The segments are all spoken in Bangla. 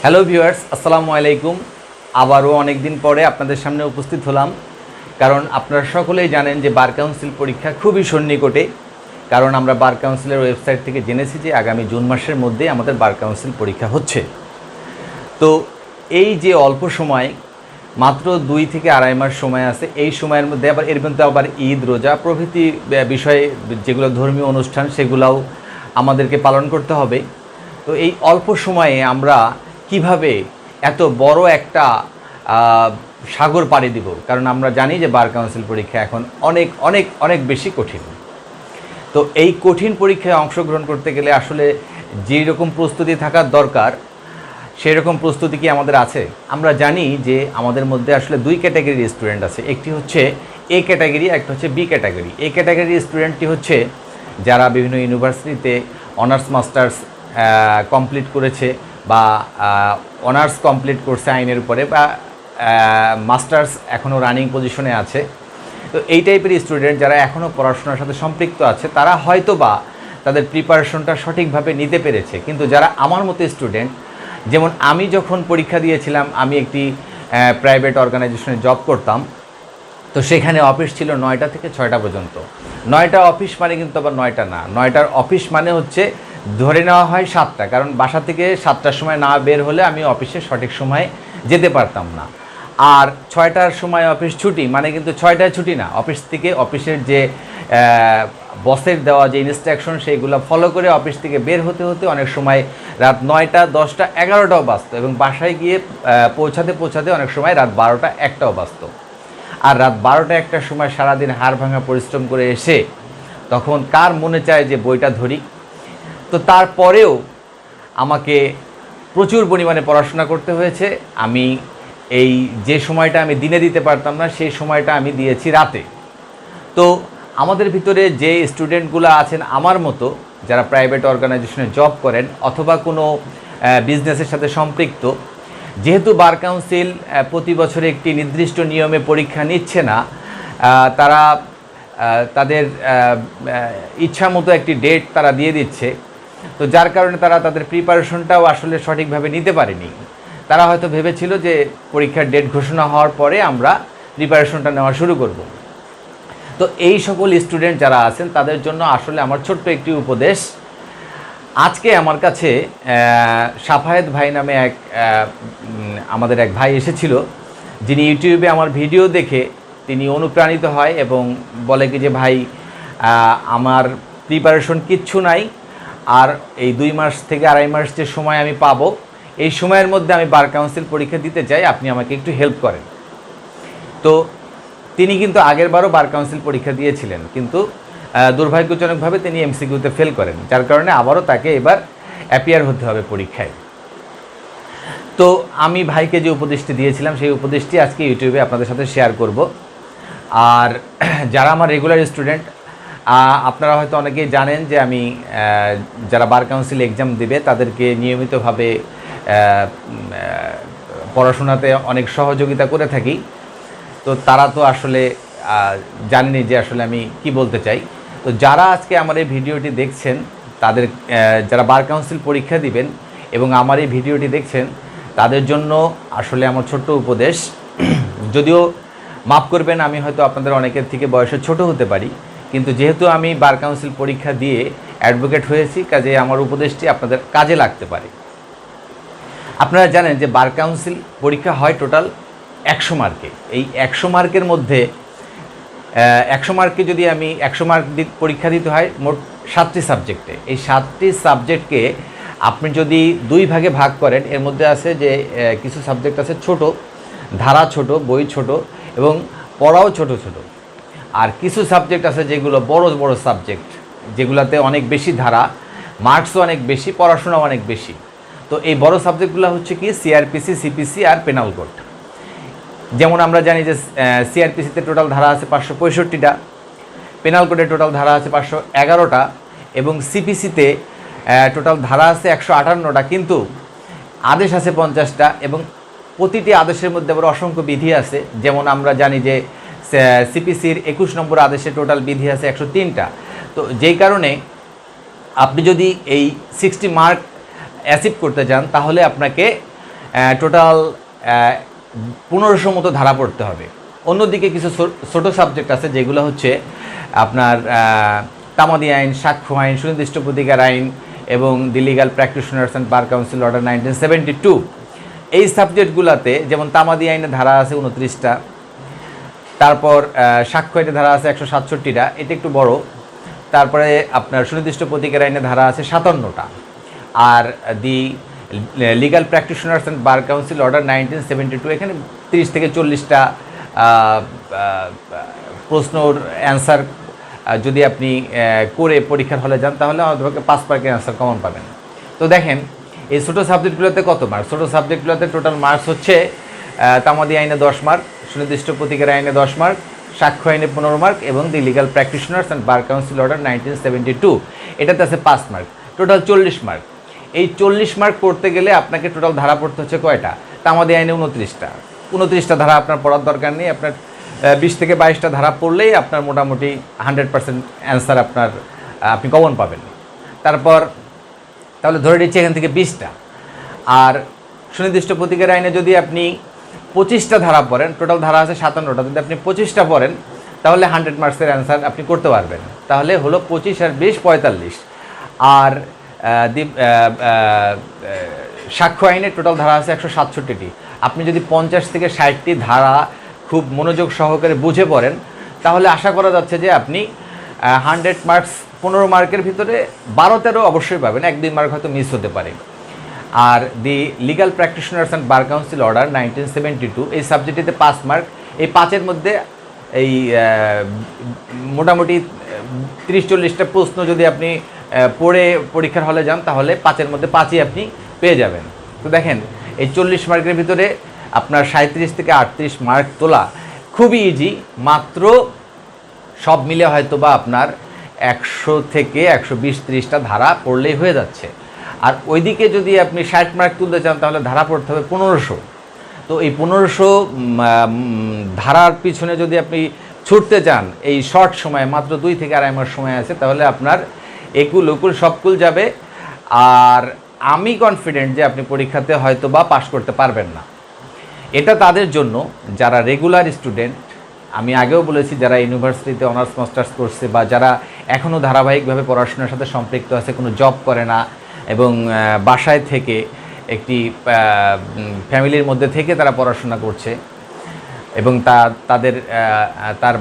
হ্যালো ভিউয়ার্স, আসসালামু আলাইকুম। আবারও অনেক দিন পরে আপনাদের সামনে উপস্থিত হলাম, কারণ আপনারা সকলেই জানেন যে বার কাউন্সিল পরীক্ষা খুবই সন্নিকটে। কারণ আমরা বার কাউন্সিলের ওয়েবসাইট থেকে জেনেছি যে আগামী জুন মাসের মধ্যে আমাদের বার কাউন্সিল পরীক্ষা হচ্ছে। তো এই যে অল্প সময়, মাত্র 2 থেকে আড়াই মাস সময় আছে, এই সময়ের মধ্যে আবার এর মধ্যে আবার ঈদ, রোজা প্রভৃতি বিষয়ে যেগুলো ধর্মীয় অনুষ্ঠান সেগুলোও আমাদেরকে পালন করতে হবে। তো এই অল্প সময়ে আমরা কিভাবে এত বড় একটা সাগর পাড়ি দিব, কারণ আমরা জানি যে বার কাউন্সিল পরীক্ষা এখন অনেক অনেক অনেক বেশি কঠিন। তো এই কঠিন পরীক্ষায় অংশগ্রহণ করতে গেলে আসলে যেই রকম প্রস্তুতি থাকার দরকার সেই রকম প্রস্তুতি কি আমাদের আছে? আমরা জানি যে আমাদের মধ্যে আসলে 2 ক্যাটাগরির স্টুডেন্ট আছে। একটি হচ্ছে এ ক্যাটাগরি, একটা হচ্ছে বি ক্যাটাগরি। এ ক্যাটাগরির স্টুডেন্টটি হচ্ছে যারা বিভিন্ন ইউনিভার্সিটিতে অনার্স মাস্টার্স কমপ্লিট করেছে বা অনার্স কমপ্লিট করছে আইনের উপরে, বা মাস্টার্স এখনও রানিং পজিশনে আছে। তো এই টাইপের স্টুডেন্ট যারা এখনও পড়াশোনার সাথে সম্পৃক্ত আছে, তারা হয়তো বা তাদের প্রিপারেশনটা সঠিকভাবে নিতে পেরেছে। কিন্তু যারা আমার মতো স্টুডেন্ট, যেমন আমি যখন পরীক্ষা দিয়েছিলাম, আমি একটি প্রাইভেট অর্গানাইজেশনে জব করতাম। তো সেখানে অফিস ছিল 9টা থেকে 6টা পর্যন্ত। 9টা অফিস মানে কিন্তু আবার 9টা না, 9টার অফিস মানে হচ্ছে ধরে নেওয়া হয় 7টা, কারণ বাসা থেকে 7টার সময় না বের হলে আমি অফিসে সঠিক সময়ে যেতে পারতাম না। আর 6টার সময় অফিস ছুটি মানে কিন্তু 6টায় ছুটি না, অফিস থেকে অফিসের যে বসের দেওয়া যে ইনস্ট্রাকশন সেইগুলো ফলো করে অফিস থেকে বের হতে হতে অনেক সময় রাত 9টা, 10টা, 11টাও বাজতো, এবং বাসায় গিয়ে পৌঁছাতে অনেক সময় রাত 12টা, 1টাও বাজতো। আর রাত 12টা, 1টার সময় সারাদিন হাড় ভাঙা পরিশ্রম করে এসে তখন কার মনে চায় যে বইটা ধরি? তো তারপরেও আমাকে প্রচুর পরিমাণে পড়াশোনা করতে হয়েছে। আমি এই যে সময়টা আমি দিনে দিতে পারতাম না, সেই সময়টা আমি দিয়েছি রাতে। তো আমাদের ভিতরে যে স্টুডেন্টগুলো আছেন আমার মতো, যারা প্রাইভেট অর্গানাইজেশনে জব করেন অথবা কোনো বিজনেসের সাথে সম্পৃক্ত, যেহেতু বার কাউন্সিল প্রতি বছরে একটি নির্দিষ্ট নিয়মে পরীক্ষা নিচ্ছে না, তারা তাদের ইচ্ছা মতো একটি ডেট তারা দিয়ে দিচ্ছে। তো যার কারণে তারা তাদের প্রিপারেশনটাও আসলে সঠিকভাবে নিতে পারেনি। তারা হয়তো ভেবেছিল যে পরীক্ষার ডেট ঘোষণা হওয়ার পরে আমরা প্রিপারেশনটা নেওয়া শুরু করব। তো এই সকল স্টুডেন্ট যারা আছেন তাদের জন্য আসলে আমার ছোট্ট একটি উপদেশ। আজকে আমার কাছে সাফায়েত ভাই নামে আমাদের এক ভাই এসেছিল, যিনি ইউটিউবে আমার ভিডিও দেখে তিনি অনুপ্রাণিত হয় এবং বলে কি যে ভাই, আমার প্রিপারেশন কিচ্ছু নাই, আর এই 2 মাস থেকে আড়াই মাস যে সময় আমি পাবো, এই সময়ের মধ্যে আমি বার কাউন্সিল পরীক্ষা দিতে চাই, আপনি আমাকে একটু হেল্প করেন। তো তিনি কিন্তু আগেরবারও বার কাউন্সিল পরীক্ষা দিয়েছিলেন, কিন্তু দুর্ভাগ্যজনকভাবে তিনি এমসিকিউতে ফেল করেন, যার কারণে আবারও তাকে এবার অ্যাপিয়ার হতে হবে পরীক্ষায়। তো আমি ভাইকে যে উপদেশটি দিয়েছিলাম সেই উপদেশটি আজকে ইউটিউবে আপনাদের সাথে শেয়ার করব। আর যারা আমার রেগুলার স্টুডেন্ট, আপনারা হয়তো অনেকেই জানেন যে আমি যারা বার কাউন্সিল এক্সাম দেবে তাদেরকে নিয়মিতভাবে পড়াশোনাতে অনেক সহযোগিতা করে থাকি। তো তারা তো আসলে জানেনি যে আসলে আমি কি বলতে চাই। তো যারা আজকে আমার এই ভিডিওটি দেখছেন, তাদের যারা বার কাউন্সিল পরীক্ষা দিবেন এবং আমার এই ভিডিওটি দেখছেন, তাদের জন্য আসলে আমার ছোট্ট উপদেশ। যদিও মাফ করবেন, আমি হয়তো আপনাদের অনেকের থেকে বয়সে ছোট হতে পারি, কিন্তু যেহেতু আমি বার কাউন্সিল পরীক্ষা দিয়ে অ্যাডভোকেট হয়েছি, কাজে আমার উপদেশটি আপনাদের কাজে লাগতে পারে। আপনারা জানেন যে বার কাউন্সিল পরীক্ষা হয় টোটাল 100 মার্কে। এই 100 মার্কের মধ্যে 100 মার্কে যদি আমি 100 মার্ক পরীক্ষা দিতে হয় মোট 7টি সাবজেক্টে। এই 7টি সাবজেক্টকে আপনি যদি 2 ভাগে ভাগ করেন, এর মধ্যে আছে যে কিছু সাবজেক্ট আছে ছোট, ধারা ছোট, বই ছোট এবং পড়াও ছোট ছোট। আর কিছু সাবজেক্ট আছে যেগুলো বড় বড় সাবজেক্ট, যেগুলোতে অনেক বেশি ধারা, মার্কসও অনেক বেশি, পড়াশোনাও অনেক বেশি। তো এই বড় সাবজেক্টগুলো হচ্ছে কি সিআরপিসি, সিপিসি আর পেনাল কোড। যেমন আমরা জানি যে সিআরপিসিতে টোটাল ধারা আছে 565টা, পেনাল কোডে টোটাল ধারা আছে 511টা, এবং সিপিসিতে টোটাল ধারা আছে 158টা, কিন্তু আদেশ আছে 50টা, এবং প্রতিটি আদেশের মধ্যে আবার অসংখ্য বিধি আছে। যেমন আমরা জানি যে সিপিসির 21 নম্বর আদেশে টোটাল বিধি আছে 103টা। তো যেই কারণে আপনি যদি এই 60 মার্ক অ্যাচিভ করতে চান, তাহলে আপনাকে টোটাল 1500 মতো ধারা পড়তে হবে। অন্যদিকে কিছু ছোট সাবজেক্ট আছে যেগুলো হচ্ছে আপনার তামাদি আইন, সাক্ষ্য আইন, সুনির্দিষ্ট প্রতিকার আইন এবং the legal practitioners and bar council order 1972। এই সাবজেক্টগুলোতে যেমন তামাদি আইনে ধারা আছে 29টা, তারপর সাক্ষ্য আইনে ধারা আছে 167টা, এটা একটু বড়। তারপরে আপনার সুনির্দিষ্ট প্রতিকার আইনে ধারা আছে 57টা। আর the legal practitioners and bar council order 1972, এখানে 30 থেকে 40টা প্রশ্নর অ্যান্সার যদি আপনি করে পরীক্ষার হলে যান তাহলে অন্তত 5 মার্কের অ্যান্সার কমন পাবেন। তো দেখেন এই ছোটো সাবজেক্টগুলোতে কত মার্ক? ছোটো সাবজেক্টগুলোতে টোটাল মার্কস হচ্ছে তামাদি আইনে 10 মার্ক, সুনির্দিষ্ট প্রতিকার আইনে 10 মার্ক, সাক্ষ্য আইনে 15 মার্ক এবং the legal practitioners and bar council order 1972, এটাতে আছে 5 মার্ক, টোটাল 40 মার্ক। এই 40 মার্ক পড়তে গেলে আপনাকে টোটাল ধারা পড়তে হচ্ছে কয়টা? তামাদি আইনে 29টা ধারা আপনার পড়ার দরকার নেই। আপনার 20 থেকে 22টা ধারা পড়লেই আপনার মোটামুটি 100% অ্যান্সার আপনি কমন পাবেন। তারপর তাহলে ধরে নিচ্ছি এখান থেকে 20টা। আর সুনির্দিষ্ট প্রতিকার আইনে যদি আপনি 25টা ধারা পড়েন, টোটাল ধারা আছে 57টা, যদি আপনি 25টা পড়েন তাহলে 100 মার্কসের অ্যান্সার আপনি করতে পারবেন। তাহলে হলো 25 আর 20 45। আর সাক্ষ্য আইনে টোটাল ধারা আছে 167টি। আপনি যদি 50 থেকে 60টি ধারা খুব মনোযোগ সহকারে বুঝে পড়েন তাহলে আশা করা যাচ্ছে যে আপনি 100 মার্কস 15 মার্কের ভিতরে 12-13 অবশ্যই পাবেন, 1-2 মার্ক হয়তো মিস হতে পারে। আর the legal practitioners and bar council order 1972, এই সাবজেক্টটিতে 5 মার্ক। এই 5-এর মধ্যে এই মোটামুটি 30-40টা প্রশ্ন যদি আপনি পড়ে পরীক্ষার হলে যান তাহলে 5-এর মধ্যে 5ই আপনি পেয়ে যাবেন। তো দেখেন এই 40 মার্কের ভিতরে আপনার 37 থেকে 38 মার্ক তোলা খুবই ইজি। মাত্র সব মিলে হয়তো বা আপনার 100 থেকে 120-30টা ধারা পড়লেই হয়ে যাচ্ছে। আর ওইদিকে যদি আপনি 60 মার্ক তুলতে চান তাহলে ধারা পড়তে হবে 1500। তো এই 1500 ধারার পিছনে যদি আপনি ছুটতে চান এই শর্ট সময়ে, মাত্র 2 থেকে 2.5 মাস সময় আছে, তাহলে আপনার একুল উকুল সবকুল যাবে। আর আমি কনফিডেন্ট যে আপনি পরীক্ষাতে হয়তো বা পাশ করতে পারবেন না। এটা তাদের জন্য যারা রেগুলার স্টুডেন্ট, আমি আগেও বলেছি যারা ইউনিভার্সিটিতে অনার্স মাস্টার্স করছে বা যারা এখনও ধারাবাহিকভাবে পড়াশোনার সাথে সম্পৃক্ত আছে, কোনো জব করে না এবং বাসায় থেকে একটি ফ্যামিলির মধ্যে থেকে তারা পড়াশোনা করছে এবং তার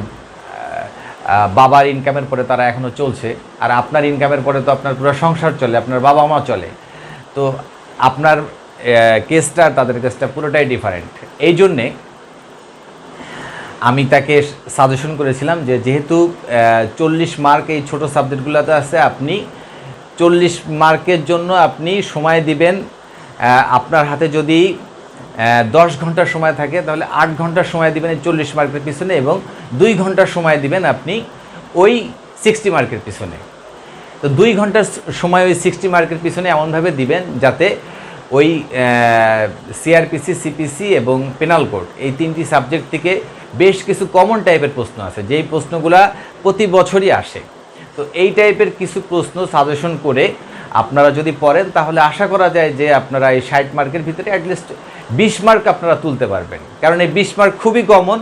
বাবার ইনকামের পরে তারা এখনও চলছে। আর আপনার ইনকামের পরে তো আপনার পুরো সংসার চলে, আপনার বাবা মা চলে। তো আপনার কেসটা তাদের কেসটা পুরোটাই ডিফারেন্ট। এই জন্যে আমি তাকে সাজেশন করেছিলাম যে যেহেতু 40 মার্ক এই ছোটো সাবজেক্টগুলোতে আছে, আপনি 40 মার্কের জন্য আপনি সময় দিবেন। আপনার হাতে যদি 10 ঘন্টার সময় থাকে তাহলে 8 ঘন্টার সময় দিবেন এই 40 মার্কের পিছনে এবং 2 ঘন্টার সময় দিবেন আপনি ওই 60 মার্কের পিছনে। তো 2 ঘন্টার সময় ওই 60 মার্কের পিছনে এমনভাবে দিবেন যাতে ওই সিআরপিসি, সিপিসি এবং পেনাল কোড এই 3টি সাবজেক্ট থেকে বেশ কিছু কমন টাইপের প্রশ্ন আছে, যেই প্রশ্নগুলা প্রতি বছরই আসে। তো এই টাইপের কিছু প্রশ্ন সাজেশন করে আপনারা যদি পড়েন তাহলে আশা করা যায় যে আপনারা এই 60 মার্কের ভিতরে অ্যাটলিস্ট 20 মার্ক আপনারা তুলতে পারবেন। কারণ এই 20 মার্ক খুবই কমন,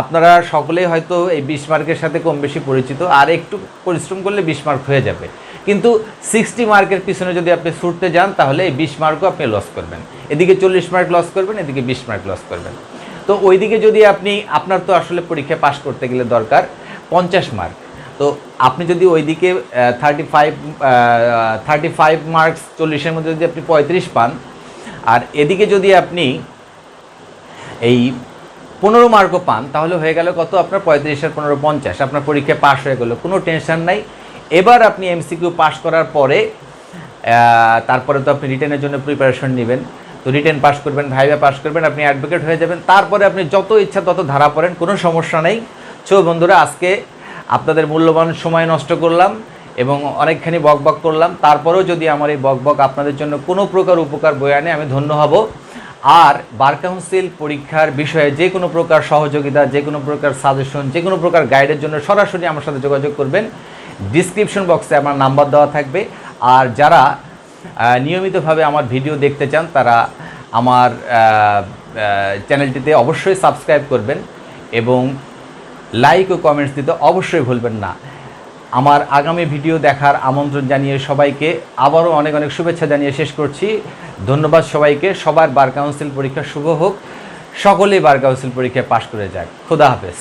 আপনারা সকলেই হয়তো এই 20 মার্কের সাথে কম বেশি পরিচিত, আর একটু পরিশ্রম করলে 20 মার্ক হয়ে যাবে। কিন্তু 60 মার্কের পিছনে যদি আপনি ছুটতে যান তাহলে এই 20 মার্কও আপনি লস করবেন, এদিকে 40 মার্ক লস করবেন, এদিকে 20 মার্ক লস করবেন। তো ওইদিকে যদি আপনার তো আসলে পরীক্ষা পাশ করতে গেলে দরকার 50 মার্ক। তো আপনি যদি ওইদিকে 35 মার্কস 40-এর মধ্যে যদি আপনি 35 পান, আর এদিকে যদি আপনি এই 15 মার্কও পান তাহলে হয়ে গেল কত? আপনার 35 আর 15 50, আপনার পরীক্ষায় পাশ হয়ে গেল, কোনো টেনশন নাই। এবার আপনি এমসিকিউ পাশ করার পরে তারপরে তো আপনি রিটেনের জন্য প্রিপারেশন নেবেন। তো রিটেন পাস করবেন, ভাইভা পাস করবেন, আপনি অ্যাডভোকেট হয়ে যাবেন। তারপরে আপনি যত ইচ্ছা তত ধারা পড়েন, কোনো সমস্যা নেই। সো বন্ধুরা, আজকে আপনাদের মূল্যবান সময় নষ্ট করলাম এবং অনেকখানি বকবক করলাম। তারপরেও যদি আমার এই বকবক আপনাদের জন্য কোনো প্রকার উপকার বয়ে আনে আমি ধন্য হব। আর বার কাউন্সিল পরীক্ষার বিষয়ে যে কোনো প্রকার সহযোগিতা, যে কোনো প্রকার সাজেশন, যে কোনো প্রকার গাইডের জন্য সরাসরি আমার সাথে যোগাযোগ করবেন। ডিসক্রিপশন বক্সে আমার নাম্বার দেওয়া থাকবে। আর যারা নিয়মিতভাবে আমার ভিডিও দেখতে চান তারা আমার চ্যানেলটিতে অবশ্যই সাবস্ক্রাইব করবেন এবং লাইক ও কমেন্টস দিতে অবশ্যই ভুলবেন না। আমার আগামী ভিডিও দেখার আমন্ত্রণ জানিয়ে সবাইকে আবারও অনেক অনেক শুভেচ্ছা জানিয়ে শেষ করছি। ধন্যবাদ সবাইকে। সবার বার কাউন্সিল পরীক্ষা শুভ হোক। সকলেই বার কাউন্সিল পরীক্ষায় পাশ করে যাক। খোদা হাফেজ।